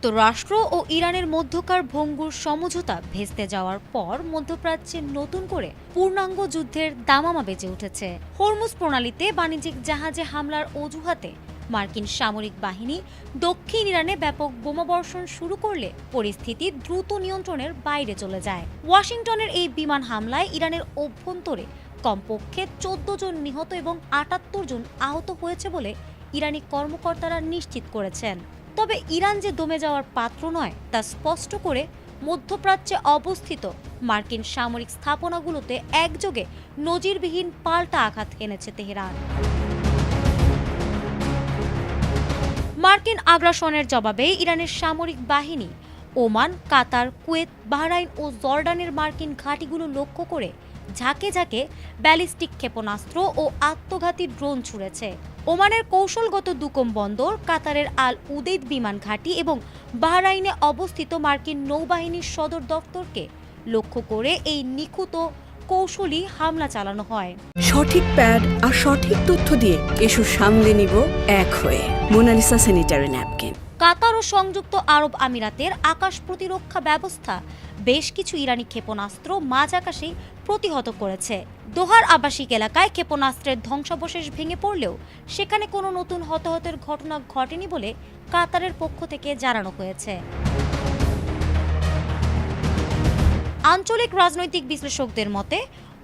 যুক্তরাষ্ট্র ও ইরানের মধ্যকার ভঙ্গুর সমঝোতা ভেস্তে যাওয়ার পর মধ্যপ্রাচ্যে নতুন করে পূর্ণাঙ্গ যুদ্ধের দামামা বেজে উঠেছে। হরমুজ প্রণালীতে বাণিজ্যিক জাহাজে হামলার অজুহাতে মার্কিন সামরিক বাহিনী দক্ষিণ ইরানে ব্যাপক বোমাবর্ষণ শুরু করলে পরিস্থিতি দ্রুত নিয়ন্ত্রণের বাইরে চলে যায়। ওয়াশিংটনের এই বিমান হামলায় ইরানের অভ্যন্তরে কমপক্ষে 14 জন নিহত এবং 78 জন আহত হয়েছে বলে ইরানি কর্মকর্তারা নিশ্চিত করেছেন। তবে ইরান যে দমে যাওয়ার পাত্র নয় তা স্পষ্ট করে মধ্যপ্রাচ্যে অবস্থিত মার্কিন সামরিক স্থাপনাগুলোতে একযোগে নজিরবিহীন পাল্টা আঘাত এনেছে তেহরান। মার্কিন আগ্রাসনের জবাবে ইরানের সামরিক বাহিনী ওমান, কাতার, কুয়েত, বাহরাইন ও জর্ডানের মার্কিন ঘাঁটিগুলো লক্ষ্য করে ঝাঁকে ঝাঁকে ব্যালিস্টিক ক্ষেপণাস্ত্র ও আত্মঘাতী ড্রোন ছুড়েছে। ওমানের কৌশলগত দুকম বন্দর, কাতারের আল উদেইদ বিমান ঘাঁটি এবং বাহরাইনে অবস্থিত মার্কিন নৌবাহিনীর সদর দফতরকে লক্ষ্য করে এই নিখুঁত কৌশলী হামলা চালানো হয়। সঠিক প্যাড আর সঠিক তথ্য দিয়ে এসব সামলে নিব এক হয়ে। Monalisa sanitary napkin. কাতার ও সংযুক্ত আরব আমিরাতের আকাশ প্রতিরক্ষা ব্যবস্থা বেশ কিছু ইরানি ক্ষেপণাস্ত্র মাঝ আকাশেই প্রতিহত করেছে। দোহার আবাসিক এলাকায় ক্ষেপণাস্ত্রের ধ্বংসাবশেষ ভেঙে পড়লেও সেখানে কোনো নতুন হতাহতের ঘটনা ঘটেনি বলে কাতারের পক্ষ থেকে জানানো হয়েছে। আঞ্চলিক রাজনৈতিক বিশ্লেষকদের মতে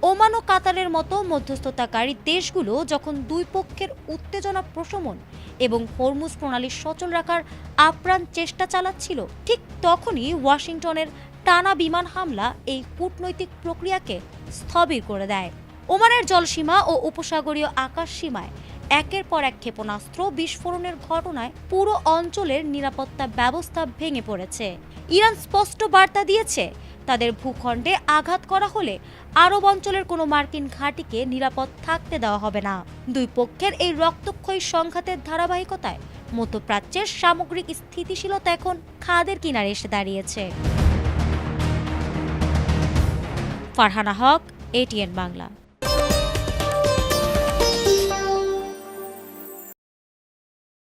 ওমান ও কাতারের মতো মধ্যস্থতাকারী দেশগুলো যখন দুই পক্ষের উত্তেজনা প্রশমন এবং হরমুজ প্রণালী সচল রাখার আপ্রাণ চেষ্টা চালাচ্ছিল, ঠিক তখনই ওয়াশিংটনের টানা বিমান হামলা এই কূটনৈতিক প্রক্রিয়াকে স্থবির করে দেয়। ওমানের জলসীমা ও উপসাগরীয় আকাশ সীমায় একের পর এক ক্ষেপণাস্ত্র বিস্ফোরণের ঘটনায় পুরো অঞ্চলের নিরাপত্তা ব্যবস্থা ভেঙে পড়েছে। ইরান স্পষ্ট বার্তা দিয়েছে, তাদের ভূখণ্ডে আঘাত করা হলে আরব অঞ্চলের কোনো মার্কিন ঘাঁটিকে নিরাপদ থাকতে দেওয়া হবে না। দুই পক্ষের এই রক্তক্ষয়ী সংঘাতের ধারাবাহিকতায় মধ্যপ্রাচ্যের সামগ্রিক স্থিতিশীলতা এখন খাদের কিনারে এসে দাঁড়িয়েছে। ফারহানা হক, ATN বাংলা।